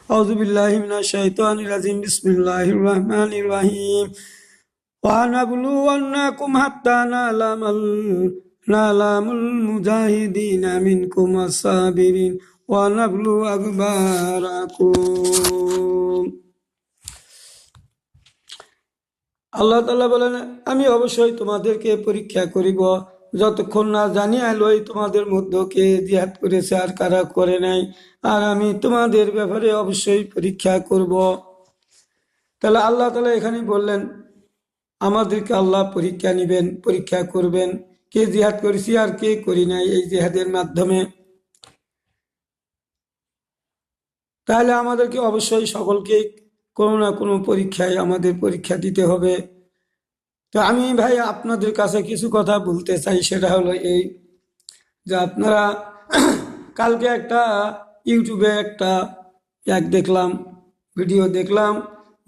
أعوذ بالله من الشيطان الرجيم بسم الله الرحمن الرحيم وَنَبْلُوَنَّكُمْ حَتَّى نَعْلَمَ الْمُجَاهِدِينَ مِنْكُمْ وَالصَّابِرِينَ وَنَبْلُوَ أَخْبَارَكُمْ। আল্লাহ তাআলা বলেন, আমি অবশ্যই তোমাদেরকে পরীক্ষা করিব যতক্ষণ না জানিয়া লই তোমাদের মধ্যে কে জিহাদ করেছে আর কারা করে নাই, আর আমি তোমাদের ব্যাপারে অবশ্যই পরীক্ষা করব। তাহলে আল্লাহ তাআলা এখানে বললেন আমাদেরকে আল্লাহ পরীক্ষা নিবেন, পরীক্ষা করবেন কে জিহাদ করেছি আর কে করি নাই এই জিহাদের মাধ্যমে। তাহলে আমাদেরকে অবশ্যই সকলকে কোনো না কোনো পরীক্ষায় আমাদের পরীক্ষা দিতে হবে। তো আমি ভাই আপনাদের কাছে কিছু কথা বলতে চাই, সেটা হলো এই যে আপনারা কালকে একটা ইউটিউবে একটা দেখলাম, ভিডিও দেখলাম,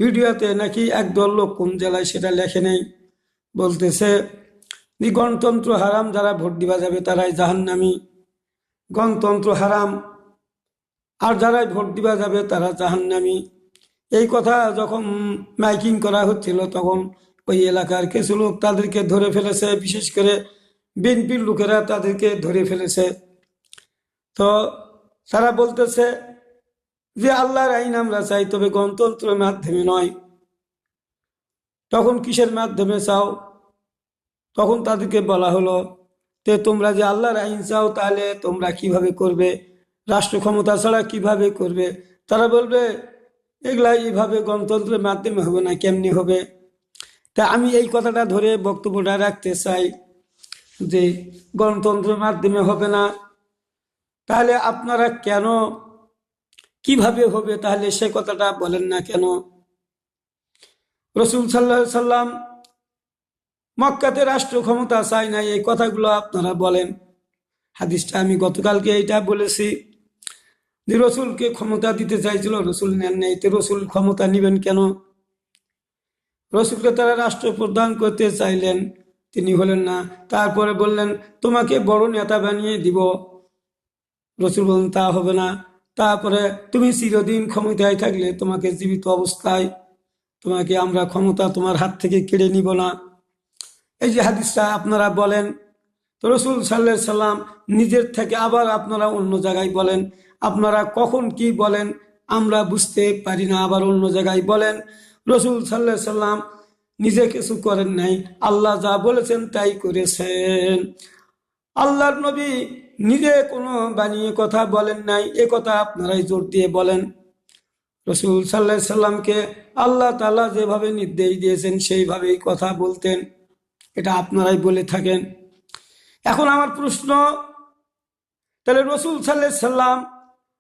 ভিডিওতে নাকি একদল লোক কোন জেলায় সেটা লেখে নেই, বলতেছে যে গণতন্ত্র হারাম, যারা ভোট দিবা যাবে তারাই জাহান্নামী, গণতন্ত্র হারাম আর যারাই ভোট দিবা যাবে তারা জাহান্নামী। এই কথা যখন মাইকিং করা হচ্ছিল তখন ওই এলাকার কিছু লোক তাদেরকে ধরে ফেলেছে, বিশেষ করে বিএনপির লোকেরা তাদেরকে ধরে ফেলেছে। তো তারা বলতেছে যে আল্লাহর আইন আমরা চাই, তবে গণতন্ত্রের মাধ্যমে নয়। তখন কিসের মাধ্যমে চাও? তখন তাদেরকে বলা হলো যে তোমরা যে আল্লাহর আইন চাও তাহলে তোমরা কিভাবে করবে, রাষ্ট্র ক্ষমতা ছাড়া কিভাবে করবে? তারা বলবে এগুলা এইভাবে গণতন্ত্রের মাধ্যমে হবে না, কেমনি হবে? তা আমি এই কথাটা ধরে বক্তব্যটা রাখতে চাই যে গণতন্ত্রের মাধ্যমে হবে না, তাহলে আপনারা কেন কিভাবে হবে তাহলে সে কথাটা বলেন না কেন? রাসূল সাল্লাল্লাহু আলাইহি সাল্লাম মক্কাতে রাষ্ট্র ক্ষমতা চাই না, এই কথাগুলো আপনারা বলেন। হাদিসটা আমি গতকালকে এইটা বলেছি যে রসুলকে ক্ষমতা দিতে চাইছিল, রসুল নেন নাই, তো রসুল ক্ষমতা নিবেন কেন? রসুলকে তারা রাষ্ট্রপ্রধান করতে চাইলেন, তিনি হলেন না। তারপরে বললেন তোমাকে বড় নেতা বানিয়ে দিব, রসুল বললেন তা হবে না। তারপরে তুমি চিরদিন ক্ষমতায় থাকলে তোমাকে জীবিত অবস্থায় তোমাকে আমরা ক্ষমতা তোমার হাত থেকে কেড়ে নিব না, এই যে হাদিসটা আপনারা বলেন। তো রাসূল সাল্লাল্লাহু আলাইহি সাল্লাম নিজের থেকে আবার আপনারা অন্য জায়গায় বলেন, আপনারা কখন কি বলেন আমরা বুঝতে পারি না, আবার অন্য জায়গায় বলেন। রাসূল সাল্লাল্লাহু আলাইহি সাল্লাম নিজে কিছু করেন নাই, আল্লাহ যা বলেছেন তাই করেছেন। আল্লাহর নবী নিজে কোনো বানিয়ে কথা বলেন নাই, এ কথা আপনারাই জোর দিয়ে বলেন। রাসূল সাল্লাল্লাহু আলাইহি সাল্লামকে আল্লাহ তাআলা যেভাবে নির্দেশ দিয়েছেন সেইভাবেই কথা বলতেন, এটা আপনারাই বলে থাকেন। এখন আমার প্রশ্ন, তাহলে রাসূল সাল্লাল্লাহু আলাইহি সাল্লাম,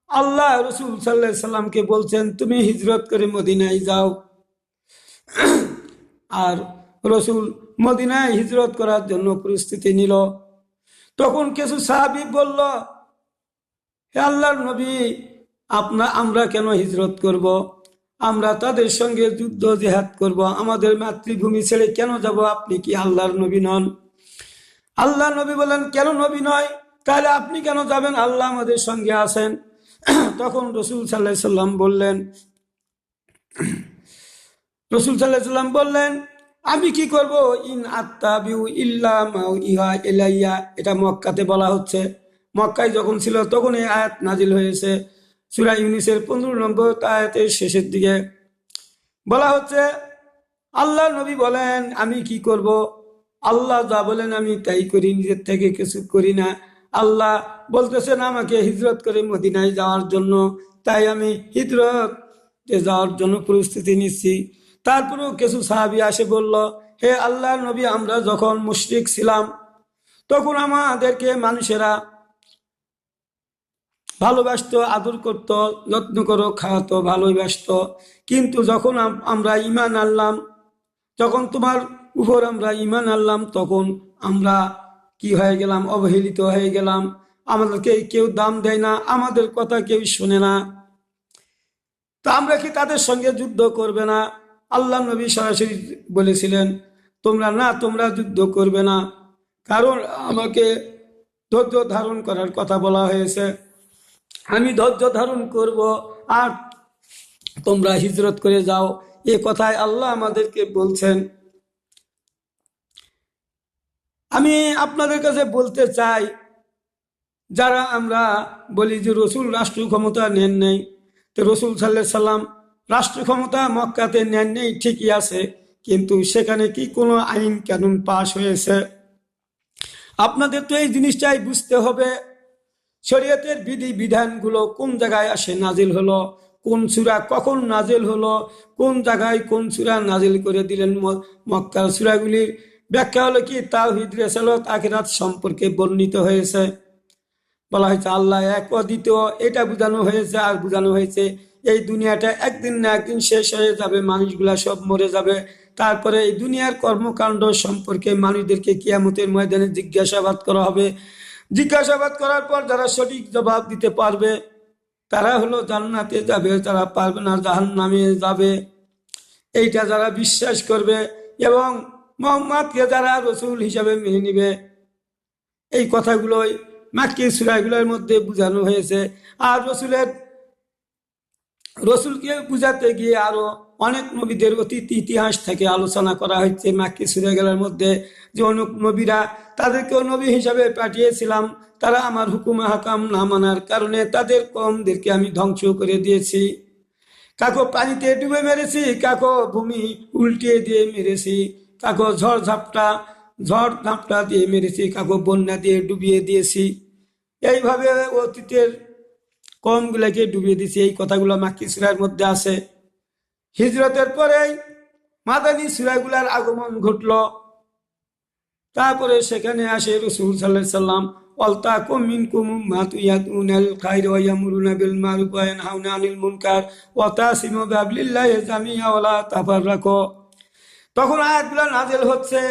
আল্লাহ রাসূল সাল্লাল্লাহু আলাইহি সাল্লামকে বলছেন তুমি হিজরত করে মদিনায় যাও, আর রাসূল মদিনায় হিজরত করার জন্য প্রস্তুতি নিল। তখন কিছু সাহাবী বলল হে আল্লাহর নবী, আমরা কেন হিজরত করব? আমরা তাদের সঙ্গে যুদ্ধ জিহাদ করব, আমাদের মাতৃভূমি ছেড়ে কেন যাব? আপনি কি আল্লাহর নবী নন? আল্লাহ নবী বলেন কেন নবী নয়, তাহলে আপনি কেন যাবেন? আল্লাহ আমাদের সঙ্গে আছেন। তখন রাসূল সাল্লাল্লাহু আলাইহি সাল্লাম বললেন আমি কি করব? ইন আত্তাবিউ ইল্লা মা ইহা ইলাইয়া, এটা মক্কাতে বলা হচ্ছে। মক্কায় যখন ছিল তখন এই আয়াত নাজিল হয়েছে, সূরা ইউনূসের 15 নম্বর আয়াতের শেষের দিকে বলা হচ্ছে আল্লাহ নবী বলেন আমি কি করব? আল্লাহ যা বলেন আমি তাই করি, নিজের থেকে কিছু করি না। আল্লাহ বলতেছেন আমাকে হিজরত করে মদিনায় যাওয়ার জন্য, তাই আমি হিজরতে যাওয়ার জন্য প্রস্তুতি নিচ্ছি। তারপরেও কিছু সাহাবী আসে বলল হে আল্লাহর নবী, আমরা যখন মুশরিক ছিলাম তখন আমাদেরকে মানুষেরা ভালোবাসতো, আদর করত, যত্ন করে খাওয়াতো, ভালোবাসতো। কিন্তু যখন আমরা ঈমান আনলাম, যখন তোমার উপর আমরা ঈমান আনলাম, তখন আমরা কি হয়ে গেলাম? অবহেলিত হয়ে গেলাম। আমাদেরকে কেউ দাম দেয় না, আমাদের কথা কেউ শোনে না। তা আমরা কি তাদের সঙ্গে যুদ্ধ করবে না? আল্লাহ নবী সরাসরি বলেছিলেন তোমরা যুদ্ধ করবে না, কারণ আমাকে ধৈর্য ধারণ করার কথা বলা হয়েছে। আমি ধৈর্য ধারণ করব, আর তোমরা হিজরত করে যাও। এ কথায় আল্লাহ আমাদেরকে বলছেন। আমি আপনাদের কাছে বলতে চাই, যারা আমরা বলি যে রসুল রাষ্ট্র ক্ষমতা নেন নাই, তো রসুল সাল্লাল্লাহু আলাইহি সাল্লাম রাষ্ট্র ক্ষমতা মক্কাতে নেন নেই ঠিকই আছে, কিন্তু সেখানে কি কোনো আইন কানুন পাশ হয়েছে? আপনাদের তো এই জিনিসটাই বুঝতে হবে, শরীয়তের বিধি বিধানগুলো কোন জায়গায় আসে নাজিল হলো, কোন সূরা কখন নাজিল হলো, কোন জায়গায় কোন সূরা নাজিল করে দিলেন। মক্কার সূরাগুলির ব্যাখ্যা হলো কি তাওহীদ, রিসালাত, আখিরাত সম্পর্কে বর্ণিত হয়েছে। বলা হয়েছে আল্লাহ এক, অদ্বিতীয়, এটা বোঝানো হয়েছে। আর বোঝানো হয়েছে এই দুনিয়াটা একদিন না একদিন শেষ হয়ে যাবে, মানুষগুলা সব মরে যাবে। তারপরে এই দুনিয়ার কর্মকাণ্ড সম্পর্কে মানুষদেরকে কিয়ামতের ময়দানে জিজ্ঞাসাবাদ করা হবে। জিজ্ঞাসাবাদ করার পর যারা সঠিক জবাব দিতে পারবে তারা হলো জান্নাতে যাবে, তারা পারবে না জাহান্নামে যাবে। এইটা যারা বিশ্বাস করবে এবং মুহাম্মদকে যারা রসুল হিসাবে মেনে নিবে, এই কথাগুলোই মাক্কি সূরাগুলোর মধ্যে বোঝানো হয়েছে। আর রসুলকে বুঝাতে গিয়ে আরো অনেক নবীদের অতীত ইতিহাস থেকে আলোচনা করা হচ্ছে মাক্কি সূরাগুলোর মধ্যে, যে অনেক নবীরা তাদেরকেও নবী হিসাবে পাঠিয়েছিলাম, তারা আমার হুকুম হাকাম না মানার কারণে তাদের কওমদেরকে আমি ধ্বংস করে দিয়েছি। কাকো পানিতে ডুবে মেরেছি, কাকো ভূমি উল্টিয়ে দিয়ে মেরেছি, কাকো ঝড় ঝাপটা দিয়ে মেরেছি, কাকো বন্যা দিয়ে ডুবিয়ে দিয়েছি। এইভাবে অতীতের কওমগুলোকে ডুবিয়ে দিয়েছি। এই কথাগুলো মাক্কি সূরার মধ্যে আছে। হিজরতের পরেই মাদানী সূরাগুলার আগমন ঘটল। তারপরে সেখানে আসে রাসূল সাল্লাল্লাহু আলাইহি সাল্লাম, ওয়ালতাকুম মিনকুম উম্মাতুন ইয়াদউনাল খায়র ওয়া ইয়ামুরুনা বিল মারুফ ওয়া ইয়ানহাউনা আনিল মুনকার ওয়া তাসিমু বিহাবলিল্লাহি জামিআ ওয়া লা তাফাররাকু। তখন আয়াতগুলো নাযিল হচ্ছে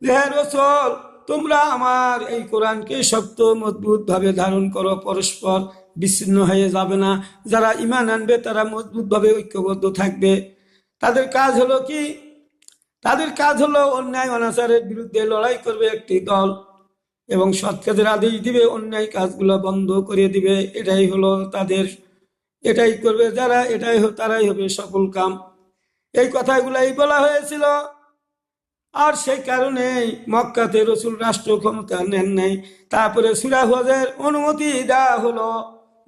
যে হে রাসূল, তোমরা আমার এই কোরআনকে শক্ত মজবুত ভাবে ধারণ করো, পরস্পর বিচ্ছিন্ন হয়ে যাবে না। যারা ঈমান আনবে তারা মজবুত ভাবে ঐক্যবদ্ধ থাকবে। তাদের কাজ হলো কি? তাদের কাজ হলো অন্যায় অনাচারের বিরুদ্ধে লড়াই করবে একটি দল, এবং সৎ কাজের আদেশ দিবে, অন্যায় কাজগুলো বন্ধ করে দিবে। এটাই হলো তাদের, এটাই করবে যারা, তারাই হবে সফল কাম। এই কথাগুলাই বলা হয়েছিল। আর সেই কারণেই মক্কাতে রসুল রাষ্ট্র ক্ষমতা নেন নাই। তারপরে সূরা হজের অনুমতি দেওয়া হলো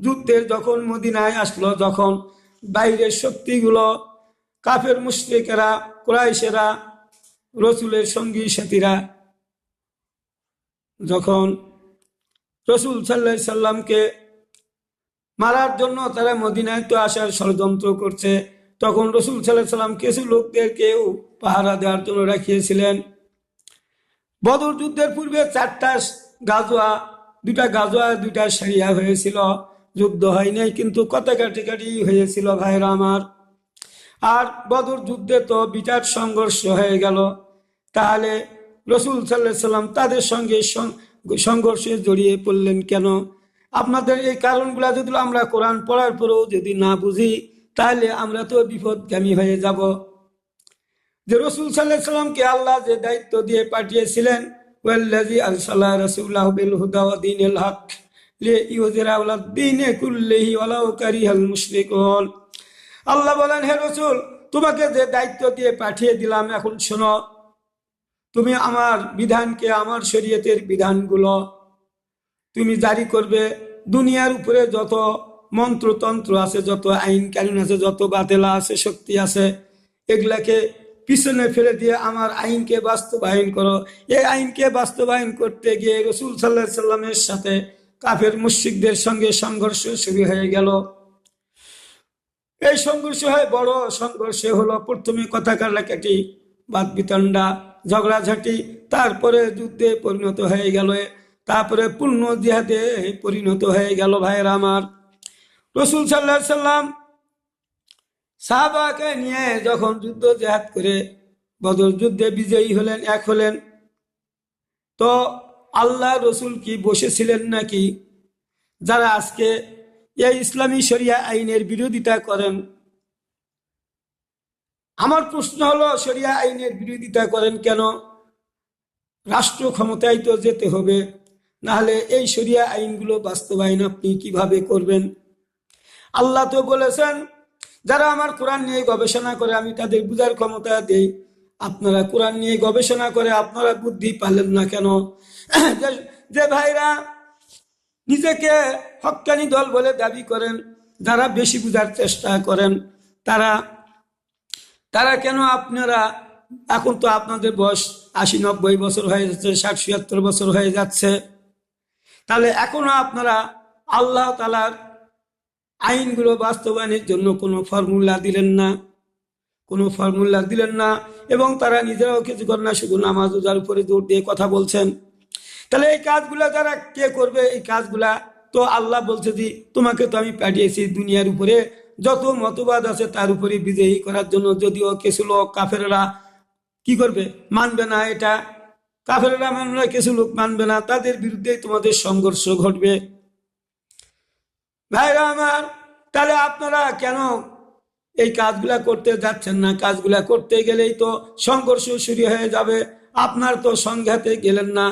যুদ্ধের, যখন মদিনায় আসলো, যখন বাইরের শক্তিগুলো কাফের মুশরিকেরা, কুরাইশেরা, রসুলের সঙ্গী সাথীরা যখন রসুল সাল্লাল্লাহু আলাইহি সাল্লামকে মারার জন্য তারা মদিনায় তো আসার ষড়যন্ত্র করছে, তখন রসুল সাল্লাল্লাহু আলাইহি সাল্লাম কিছু লোকদেরকেও পাহারা দেওয়ার জন্য রাখিয়েছিলেন। বদর যুদ্ধের পূর্বে 4টা গাজওয়া, 2টা গাজওয়া 2টা সারিয়া হয়েছিল, যুদ্ধ হয় নাই, কিন্তু কথা কাটাকাটি হয়েছিল ভাইরা আমার। আর বদর যুদ্ধে তো বিরাট সংঘর্ষ হয়ে গেল। তাহলে রসুল সাল্লাল্লাহু আলাইহি সাল্লাম তাদের সঙ্গে সংঘর্ষে জড়িয়ে পড়লেন কেন? আপনাদের এই কারণগুলা যদি আমরা কোরআন পড়ার পরেও যদি না বুঝি, তাহলে আমরা তো বিপদগামী হয়ে যাব। যে রসুল সাল্লাল্লাহু আলাইহি সাল্লামকে আল্লাহ যে দায়িত্ব দিয়ে পাঠিয়েছিলেন, ওয়াল্লাযী আরসালা রাসূলাহু বিল হুদা ওয়া দীনিল হক লিইয়ুযহিরাহু আলা দ্বীনি কুল্লিহি ওয়ালাউ কারিহাল মুশরিকুন। আল্লাহ বলেন, হে রসুল, তোমাকে যে দায়িত্ব দিয়ে পাঠিয়ে দিলাম, এখন শোনো, তুমি আমার বিধানকে, আমার শরীয়তের বিধানগুলো তুমি জারি করবে। দুনিয়ার উপরে যত মন্ত্রতন্ত্র আছে, যত আইন কানুন আছে, যত বাতেলা আছে, শক্তি আছে, এগুলাকে পিছনে ফেলে দিয়ে আমার আইনকে বাস্তবায়ন করো। এই আইনকে বাস্তবায়ন করতে গিয়ে রসুল সাল্লাল্লাহু আলাইহি সাল্লামের সাথে কাফের মুশরিকদের সঙ্গে সংঘর্ষ শুরু হয়ে গেল। এই সংঘর্ষ হয়, বড় সংঘর্ষ হলো প্রথমে কথা কাটাকাটি, বাদ বিতণ্ডা, ঝগড়াঝাটি, তারপরে যুদ্ধে পরিণত হয়ে গেল, তারপরে পূর্ণ জিহাদে পরিণত হয়ে গেল। ভাইয়েরা আমার, রসুল সাল্লাল্লাহু আলাইহি সাল্লাম সাহাবাকে নিয়ে যখন যুদ্ধ জিহাদ করে বদর যুদ্ধে বিজয়ী হলেন, এক হলেন, তো আল্লাহ রসুল কি বসেছিলেন নাকি? যারা আজকে এই ইসলামী শরিয়া আইনের বিরোধিতা করেন, আমার প্রশ্ন হলো, শরিয়া আইনের বিরোধিতা করেন কেন? রাষ্ট্র ক্ষমতায় তো যেতে হবে, নাহলে এই শরিয়া আইনগুলো বাস্তবায়ন আপনি কিভাবে করবেন? আল্লাহ তো বলেছেন যারা আমার কোরআন নিয়ে গবেষণা করে আমি তাদের বুঝার ক্ষমতা দেই। আপনারা কোরআন নিয়ে গবেষণা করে আপনারা বুদ্ধি পালেন না কেন? যে ভাইরা নিজেকে হক্কানি দল বলে দাবি করেন, যারা বেশি বুঝার চেষ্টা করেন, তারা তারা কেন আপনারা, এখন তো আপনাদের বয়স 80-90 বছর হয়ে যাচ্ছে, 60-76 বছর হয়ে যাচ্ছে, তাহলে এখনো আপনারা আল্লাহ তাআলার আইনগুলো বাস্তবায়নের জন্য কোনো ফর্মুলা দিলেন না, এবং তারা নিজেরাও কিছু করেন না, শুধু নামাজ রোজার উপরে জোর দিয়ে কথা বলছেন। তাহলে এই কাজগুলা যারা কে করবে? এই কাজগুলা তো আল্লাহ বলছে যে তোমাকে তো আমি পাঠিয়েছি দুনিয়ার উপরে যত মতবাদ আছে তার উপরে বিজয়ী করার জন্য। যদিও কিছু লোক কাফেররা কি করবে? মানবে না এটা। কাফেররা মানবে না, কিছু লোক মানবে না, তাদের বিরুদ্ধে তোমাদের সংঘর্ষ ঘটবে। ভাইরা আমার, তাহলে আপনারা কেন এই কাজগুলা করতে যাচ্ছেন না? কাজগুলা করতে গেলেই তো সংঘর্ষ শুরু হয়ে যাবে। আপনার তো সংঘাতে গেলেন না,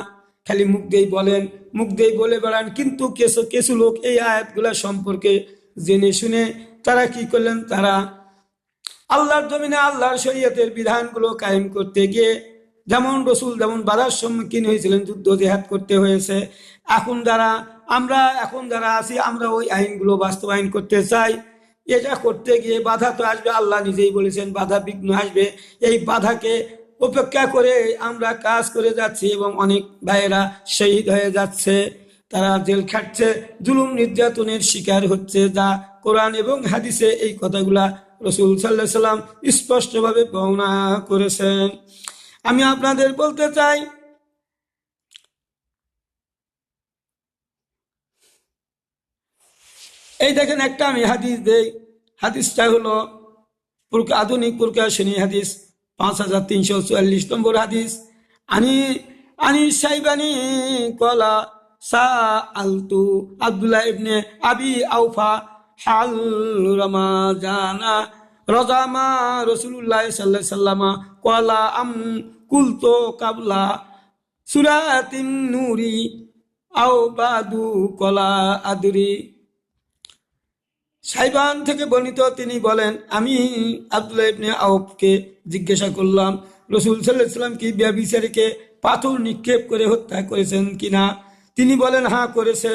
খালি মুখ দিয়ে বলেন, মুখ দিয়ে বলে বেড়ান, কিন্তু কিছু কিছু লোক এই আয়াতগুলা সম্পর্কে জেনে শুনে তারা কি করলেন? তারা আল্লাহর জমিনে আল্লাহর শরীয়তের বিধানগুলো কায়েম করতে গিয়ে যেমন রসুল যেমন বাধার সম্মুখীন হয়েছিলেন, যুদ্ধ জেহাদ করতে হয়েছে, এখন যারা আছি আমরা ওই আইনগুলো বাস্তবায়ন করতে চাই। এটা করতে গিয়ে বাধা তো আসবে, আল্লাহ নিজেই বলেছেন বাধা বিঘ্ন আসবে। এই বাধাকে উপেক্ষা করে আমরা কাজ করে যাচ্ছি এবং অনেক ভাইয়েরা শহীদ হয়ে যাচ্ছে, তারা জেল খাটছে, জুলুম নির্যাতনের শিকার হচ্ছে, যা কোরআন এবং হাদিসে এই কথাগুলা রাসূল সাল্লাল্লাহু আলাইহি সাল্লাম স্পষ্টভাবে বর্ণনা করেছেন। আমি আপনাদের বলতে চাই, এই দেখেন একটা আমি হাদিস দেই। হাদিসটা হলো আধুনিক প্রকাশনী হাদিস 5344 নম্বর হাদিস। আনি আনি সাইবানি কলা সা আলতু আব্দুল্লাহ ইবনে আবি আউফা হাল রামাজানা রাজামা রাসূলুল্লাহ সাল্লাল্লাহু আলাইহি সাল্লাম কলা আম কুলতো কাবলা সূরাতিন নূরি আও বাদু কলা আদরি। সাইবান থেকে বর্ণিত, তিনি বলেন, আমি আব্দুল্লাহ ইবনে আউফকে জিজ্ঞাসা করলাম রাসূল সাল্লাল্লাহু আলাইহি সাল্লাম কি ব্যভিচারীকে পাথর নিক্ষেপ করে হত্যা করেছেন কিনা? তিনি বলেন হ্যাঁ করেছে।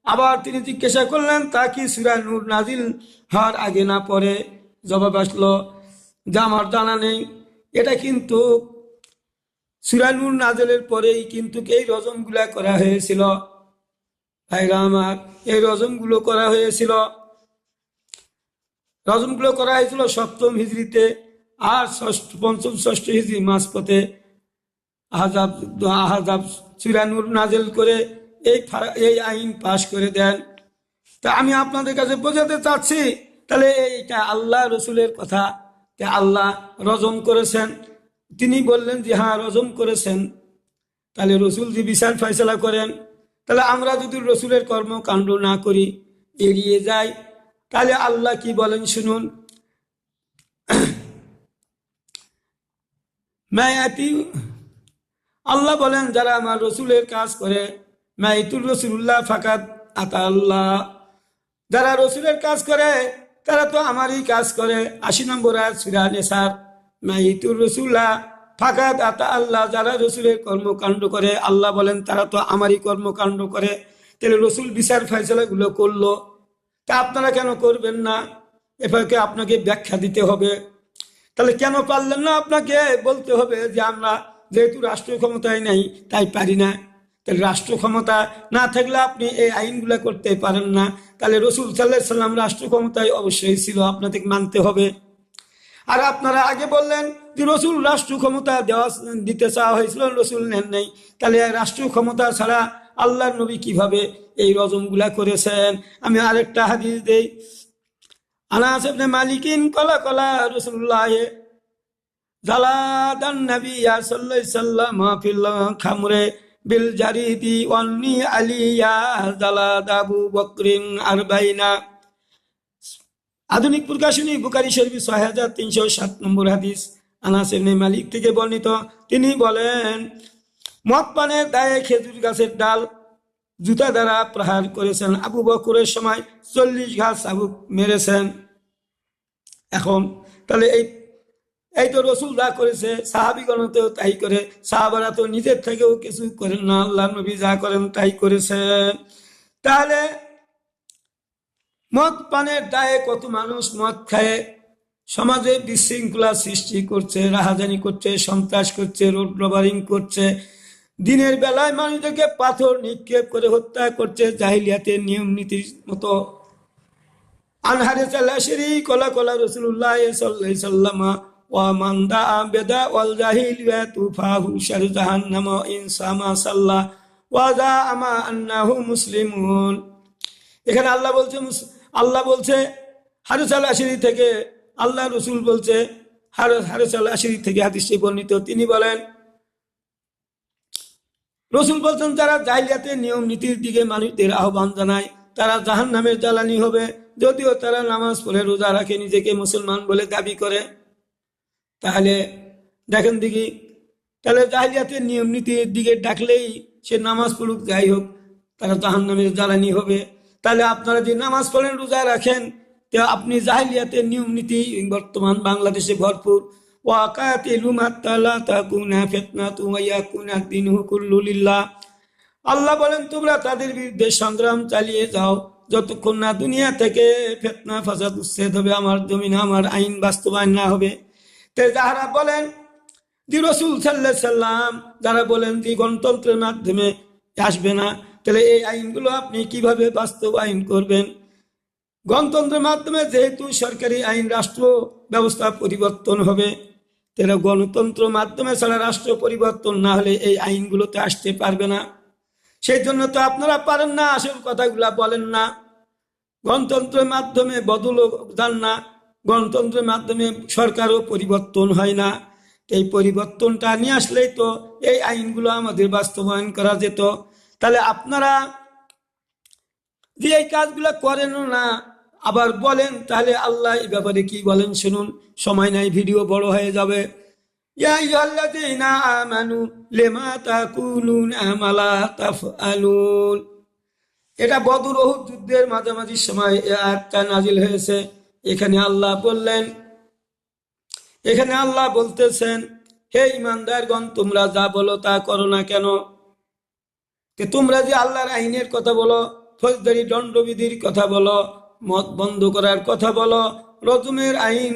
আবার তিনি জিজ্ঞাসা করলেন তা কি সূরা নূর নাজিল হওয়ার আগে না পরে? জবাব আসলো যা আমার জানা নেই। এটা কিন্তু সূরা নূর নাজিলের পরেই কিন্তু এই রজমগুলা করা হয়েছিল। ভাইরা আমার, এই রজমগুলো করা হয়েছিল 7ম হিজরিতে, আর 5ম 6ষ্ঠ হিজরি মাঝপথে আহজাব সূরা নূর নাজিল করে এই আইন পাশ করে দেন। তা আমি আপনাদের কাছে বোঝাতে চাচ্ছি, তাহলে এইটা আল্লাহ রসুলের কথা, আল্লাহ রজম করেছেন। তিনি বললেন যে হ্যাঁ রজম করেছেন, তাহলে রসুল যে বিচার ফয়সালা করেন, তাহলে আমরা যদি রসুলের কর্মকাণ্ড না করি, এড়িয়ে যাই, তাহলে আল্লাহ কি বলেন শুনুন। আল্লাহ বলেন যারা আমার রসুলের কাজ করে, মাইতুর রসুল্লাহ ফাকাত আতা আল্লাহ, যারা রসুলের কাজ করে তারা তো আমারই কাজ করে। 80 নম্বর আয়াত সূরা নিসার, মাইতুর রসুল্লাহ ফাকাত আতা আল্লাহ, যারা রসুলের কর্মকাণ্ড করে, আল্লাহ বলেন তারা তো আমারই কর্মকাণ্ড করে। তাহলে রসুল বিচার ফয়সালাগুলো করলো, তা আপনারা কেন করবেন না? এভাবে আপনাকে ব্যাখ্যা দিতে হবে। তাহলে কেন পারলেন না? আপনাকে বলতে হবে যে আমরা যেহেতু রাষ্ট্রীয় ক্ষমতায় নাই তাই পারি না। তাহলে রাষ্ট্র ক্ষমতা না থাকলে আপনি এই আইনগুলো করতে পারেন না। তাহলে রাসূল সাল্লাল্লাহু আলাইহি সাল্লাম রাষ্ট্র ক্ষমতায় অবশ্যই ছিল, আপনাদের মানতে হবে। আর আপনারা আগে বললেন যে রসুল রাষ্ট্র ক্ষমতা দিতে চাওয়া হয়েছিল, রসুল নেন নাই। তাহলে রাষ্ট্রীয় ক্ষমতা ছাড়া আল্লাহর নবী কিভাবে এই রজমগুলা করেছেন? আমি আরেকটা হাদিস দেই। আনাস ইবনে মালিকিন কলা কলা রাসূলুল্লাহ জালাদান নবী সাল্লাল্লাহু আলাইহি সাল্লাম ফিল খামরে বিল জারিদি ওয়ান্নি আলিয়া জালাদ আবু বকরিন আরবাইনা। আধুনিক প্রকাশনী বুখারী শরীফ 6307 নম্বর হাদিস। আনাস ইবনে মালিক থেকে বর্ণিত, তিনি বলেন মদ পানের দায়ে খেজুর গাছের ডাল জুতা দ্বারা প্রহার করেছেন। আবু বকরের সময় 40 ঘা চাবুক মেরেছেন। এখন তাহলে এই এই তো রসুল যা করেছে সাহাবিগণ তো তাই করে, সাহাবারা তো নিজের থেকেও কিছু করেন না, আল্লাহ নবী যা করেন তাই করেছেন। তাহলে মদ পানের দায়ে কত মানুষ মদ খায়, সমাজে বিশৃঙ্খলা সৃষ্টি করছে, রাহাজানি করছে, সন্ত্রাস করছে, রোড রবারিং করছে, দিনের বেলায় মানুষদেরকে পাথর নিক্ষেপ করে হত্যা করছে জাহিলিয়াতের নিয়ম নীতির মতো। আনহারে চালাশরি কলা কলা রসুল্লাহ সাল্লাল্লাহু আলাইহি ওয়াসাল্লাম ওয়া মান দাআ বিদা ওয়াল জাহিলিয়াতু ফাহু শার জাহান্নাম ইনসামা সাল্লাহ ওয়া জাআমা আন্নাহু মুসলিমুন। এখানে আল্লাহ বলছে হারিস আল আশরি থেকে, আল্লাহ রসুল বলছে হারিস আল আশরি থেকে হাদিসে বর্ণিত, তিনি বলেন রসুল বলছেন যারা জাহিলিয়াতের নিয়ম নীতির দিকে মানুষদের আহ্বান জানায় তারা জাহান্নামের জ্বালানি হবে, যদিও তারা নামাজ পড়ে রোজা রাখে, নিজেকে মুসলমান বলে দাবি করে। তাহলে দেখেন দেখি, তাহলে জাহিলিয়াতের নিয়ম নীতির দিকে ডাকলেই সে নামাজ পড়ুক যাই হোক, তারা জাহান্নামের জ্বালানি হবে। তাহলে আপনারা যে নামাজ পড়েন রোজা রাখেন, তো আপনি জাহিলিয়াতের নিয়ম নীতি বর্তমান বাংলাদেশে ভরপুর। আল্লাহ বলেন তোমরা তাদের বিরুদ্ধে সংগ্রাম চালিয়ে যাও যতক্ষণ না দুনিয়া থেকে ফিতনা ফাসাদ উচ্ছেদ হবে, আমার জমিনে আমার আইন বাস্তবায়ন না হবে। তো যারা বলেন যে রাসূল সাল্লাল্লাহু আলাইহি সাল্লাম, যারা বলেন যে গণতন্ত্রের মাধ্যমে আসবে না, তাহলে এই আইনগুলো আপনি কিভাবে বাস্তবায়ন করবেন? গণতন্ত্রের মাধ্যমে যেহেতু সরকারি আইন, রাষ্ট্র ব্যবস্থা পরিবর্তন হবে, তাহলে গণতন্ত্র মাধ্যমে ছাড়া রাষ্ট্র পরিবর্তন না হলে এই আইনগুলোতে আসতে পারবে না। সেই জন্য তো আপনারা পারেন না, আসল কথাগুলা বলেন না। গণতন্ত্রের মাধ্যমে বদলও যান না, গণতন্ত্রের মাধ্যমে সরকারও পরিবর্তন হয় না। এই পরিবর্তনটা নিয়ে আসলেই তো এই আইনগুলো আমাদের বাস্তবায়ন করা যেত। তাহলে আপনারা যে এই কাজগুলো করেন না আবার বলেন, তাহলে আল্লাহ এই ব্যাপারে কি বলেন শুনুন। সময় নাই, ভিডিও বড় হয়ে যাবে। ইয়া আইয়ুহাল্লাযীনা আমানু লিমা তাকুলুনা মা লা তাফআলুন। এটা বদর উহুদ যুদ্ধের মাঝামাঝি সময় এই আয়াতটা নাজিল হয়েছে। এখানে আল্লাহ বলতেছেন, হে ঈমানদারগণ, তোমরা যা বলো তা করো না কেন? তোমরা যে আল্লাহর আইনের কথা বলো, ফৌজদারি দণ্ডবিধির কথা বলো, মদ বন্ধ করার কথা বলো, রজমের আইন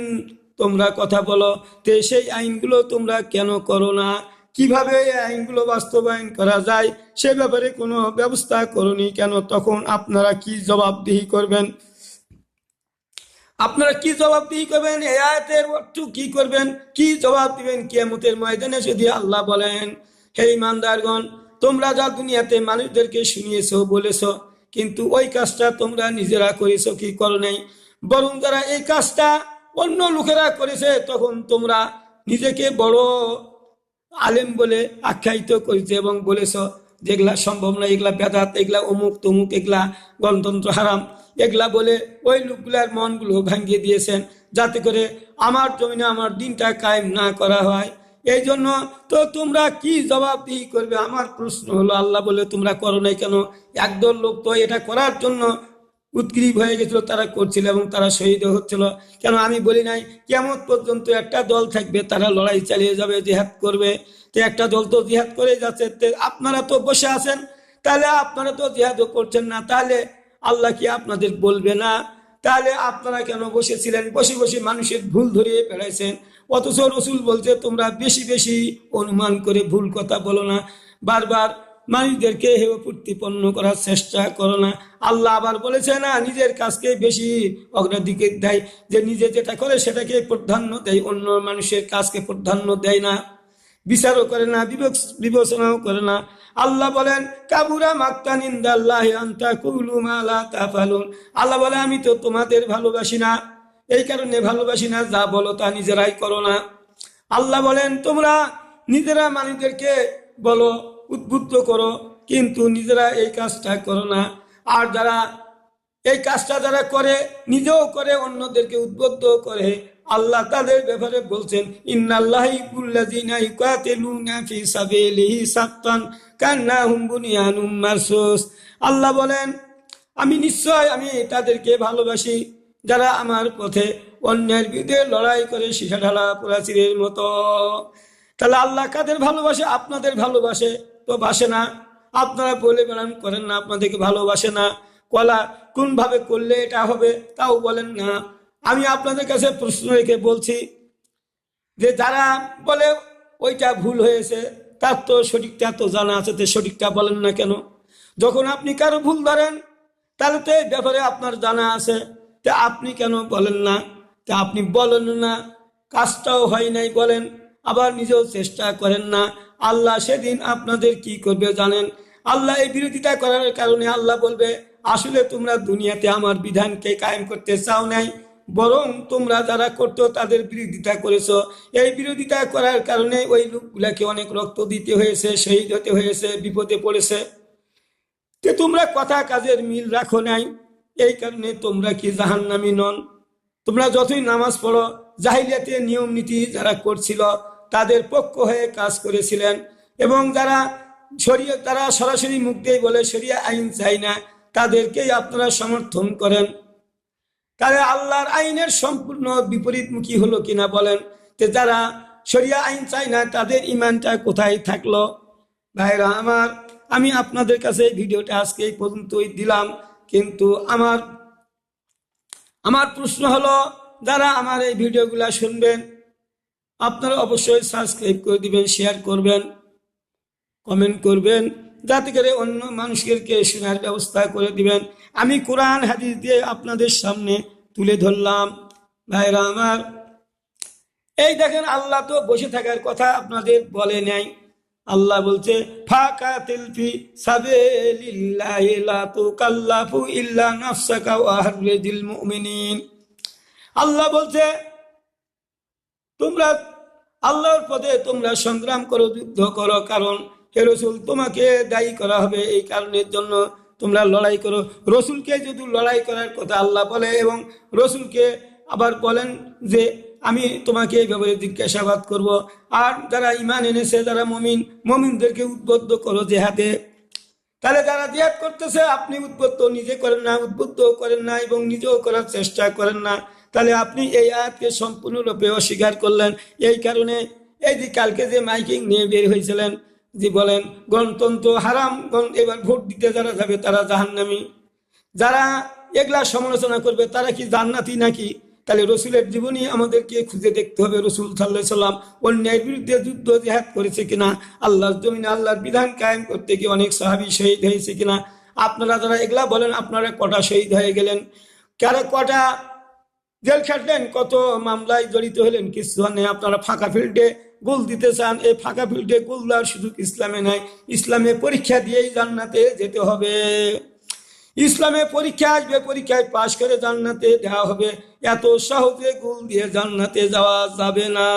তোমরা কথা বলো, তে সেই আইনগুলো তোমরা কেন করো না? কিভাবে এই আইনগুলো বাস্তবায়ন করা যায় সে ব্যাপারে কোনো ব্যবস্থা করনি কেন? তখন আপনারা কি জবাবদিহি করবেন? এই আয়াতের অর্থ কি করবেন, কি জবাব দিবেন কিয়ামতের ময়দানে? যদি আল্লাহ বলেন, হে ঈমানদারগণ, তোমরা যা দুনিয়াতে মানুষদেরকে শুনিয়েছো বলেছো, কিন্তু ওই কাজটা তোমরা নিজেরা করেছো কি করো নাই? বরং যারা এই কাজটা অন্য লোকেরা করেছে, তখন তোমরা নিজেকে বড় আলেম বলে আখ্যায়িত করেছে এবং বলেছ যেগুলা সম্ভব না, এগুলা বেদাত, এগুলা অমুক তমুক, এগুলা গণতন্ত্র হারাম, এগুলা বলে ওই লোকগুলার মনগুলো ভাঙিয়ে দিয়েছেন, যাতে করে আমার জমিনে আমার দিনটা কায়েম না করা হয়। এই জন্য তো তোমরা কি জবাবদিহি করবে? আমার প্রশ্ন হলো, আল্লাহ বলে তোমরা করো নাই কেন? একদল লোক তো এটা করার জন্য উৎগ্রীব হয়ে গেছিল, তারা করছিল এবং তারা শহীদ হচ্ছিল। কেন আমি বলি নাই কিয়ামত পর্যন্ত একটা দল থাকবে, তারা লড়াই চালিয়ে যাবে, জিহাদ করবে। তো একটা দল তো জিহাদ করে যাচ্ছে, আপনারা তো বসে আছেন, তাহলে আপনারা তো জিহাদও করছেন না, তাহলে আল্লাহ কি আপনাদের বলবে না? তাহলে আপনারা কেন বসেছিলেন? বসে বসে মানুষের ভুল ধরিয়ে বেড়াইছেন। অথচ রসুল বলছে তোমরা বেশি বেশি অনুমান করে ভুল কথা বলো না, বারবার মানুষদেরকে হেয় প্রতিপন্ন করার চেষ্টা করো না। আল্লাহ আবার বলেছে না, নিজের কাজকে বেশি অগ্রাধিকার দেয়, যে নিজে যেটা করে সেটাকে প্রাধান্য দেয়, অন্য মানুষের কাজকে প্রাধান্য দেয় না, বিচারও করে না, বিবেচনাও করে না। আল্লাহ বলেন, কাবুরা মাক্তান ইনদাল্লাহি আন তাকুলু মা লা তাফআলুন। আল্লাহ বলে, আমি তো তোমাদের ভালোবাসি না, এই কারণে ভালোবাসি না যা বলো তা নিজেরাই করো না। আল্লাহ বলেন, তোমরা নিজেরা মানুষদেরকে বলো, উদ্বুদ্ধ করো, কিন্তু নিজেরা এই কাজটা করো না। আর যারা এই কাজটা যারা করে, নিজেও করে, অন্যদেরকে উদ্বুদ্ধ করে, আল্লাহ তাদের ব্যাপারে বলছেন, ইন্নাল্লাহা ইউহিব্বুল্লাযীনা ইউকাতিলুনা ফি সাবিলিহি সাফফান কান্নাহুম বুনিয়ানুম মারসুস। আল্লাহ বলেন, আমি তাদেরকে ভালোবাসি যারা আমার পথে অন্যের বিরুদ্ধে লড়াই করে সীসা ঢালা প্রাচীরের মতো। তাহলে আল্লাহ কাদের ভালোবাসে? আপনাদের ভালোবাসে তো বাসে না? আপনারা বলে বেড়ান করেন না আপনাদেরকে ভালোবাসে না, কলা কোন ভাবে করলে এটা হবে তাও বলেন না। আমি আপনাদের কাছে প্রশ্ন রেখে বলছি যে যারা বলে ওইটা ভুল হয়েছে, তার তো সঠিকটা তো জানা আছে, তো সঠিকটা বলেন না কেন? যখন আপনি কারো ভুল ধরেন তাহলে তো এই ব্যাপারে আপনার জানা আছে, তা আপনি কেন বলেন না? তা আপনি বলেন না, কাজটাও হয় নাই বলেন, আবার নিজেও চেষ্টা করেন না। আল্লাহ সেদিন আপনাদের কি করবে জানেন? আল্লাহ এই বিরোধিতা করার কারণে আল্লাহ বলবে, আসলে তোমরা দুনিয়াতে আমার বিধানকে কায়েম করতে চাও নাই, বরং তোমরা যারা করতো তাদের বিরোধিতা করেছো। এই বিরোধিতা করার কারণে ওই লোকগুলাকে অনেক রক্ত দিতে হয়েছে, শহীদ হতে হয়েছে, বিপদে পড়েছে। যে তোমরা কথা কাজের মিল রাখো নাই, এই কারণে তোমরা কি জাহান্নামী নন? তোমরা যতই নামাজ পড়ো, জাহিলিয়াতে নিয়ম নীতি যারা করছিল তাদের পক্ষ হয়ে কাজ করেছিলেন, এবং যারা শরিয়া, তারা সরাসরি মুখ দিয়ে বলে শরিয়া আইন চাই না, তাদেরকেই আপনারা সমর্থন করেন। তাহলে আল্লাহর আইনের সম্পূর্ণ বিপরীতমুখী হলো কিনা বলেন? যে যারা শরিয়া আইন চায় না তাদের ইমানটা কোথায় থাকলো? ভাইরা আমার, আমি আপনাদের কাছে এই ভিডিওটা আজকে এই পর্যন্তই দিলাম, কিন্তু আমার প্রশ্ন হলো, যারা আমার এই ভিডিওগুলা শুনবেন আপনারা অবশ্যই সাবস্ক্রাইব করে দিবেন, শেয়ার করবেন, কমেন্ট করবেন, যাতে করে অন্য মানুষদেরকে শোনার ব্যবস্থা করে দিবেন। আমি কোরআন হাদিস দিয়ে আপনাদের সামনে তুলে ধরলাম। ভাইরা আমার, এই দেখেন, আল্লাহ তো বসে থাকার কথা আপনাদের বলে নাই। আল্লাহ বলছে, ফাকাতিল ফি সাবিলিল্লাহি লা তুকাল্লাফু ইল্লা নাফসাকা ওয়া হাররিজিল মুমিনিন। আল্লাহ বলছে, তোমরা আল্লাহর পথে তোমরা সংগ্রাম করো, যুদ্ধ করো, কারণ হে রসুল তোমাকে দায়ী করা হবে, এই কারণের জন্য তোমরা লড়াই করো। রসুলকে যদি লড়াই করার কথা আল্লাহ বলে, এবং রসুলকে আবার বলেন যে আমি তোমাকে এই ব্যাপারে জিজ্ঞাসাবাদ করব। আর যারা ইমান এনেছে, যারা মমিনদেরকে উদ্বুদ্ধ করো জেহাদে। তাহলে যারা জিহাদ করতেছে, আপনি উদ্বুদ্ধ নিজে করেন না, উদ্বুদ্ধ করেন না, এবং নিজেও করার চেষ্টা করেন না, তাহলে আপনি এই আয়াতকে সম্পূর্ণরূপে অস্বীকার করলেন। এই কারণে এই যে কালকে যে মাইকিং নিয়ে বের হয়েছিলেন, যে বলেন গণতন্ত্র হারাম, এবার ভোট দিতে যারা যাবে তারা জাহান্নামী, যারা এগুলা সমালোচনা করবে তারা কি জান্নাতি নাকি? তাহলে রসুলের জীবনী আমাদেরকে খুঁজে দেখতে হবে। রসুল সাল্লাল্লাহু আলাইহি সাল্লাম অন্যায়ের বিরুদ্ধে যুদ্ধ জিহাদ করেছে কিনা, আল্লাহর জমিনে আল্লাহর বিধান কায়েম করতে গিয়ে অনেক সাহাবী শহীদ হয়েছে কিনা? আপনারা যারা এগুলা বলেন, আপনারা কটা শহীদ হয়ে গেলেন? কারো কটা জেল খাটলেন? কত মামলায় জড়িত হলেন? কিছু নেই। আপনারা ফাঁকা ফিল্ডে গোল দিতে চান। এই ফাঁকা ফিল্ডে গোল দেওয়ার সুযোগ ইসলামে নাই। ইসলামে পরীক্ষা দিয়েই জান্নাতে যেতে হবে। ইসলামে পরীক্ষা আসবে, পরীক্ষায় পাশ করে জান্নাতে দেওয়া হবে। এত সহজে গোল দিয়ে জান্নাতে যাওয়া যাবে না।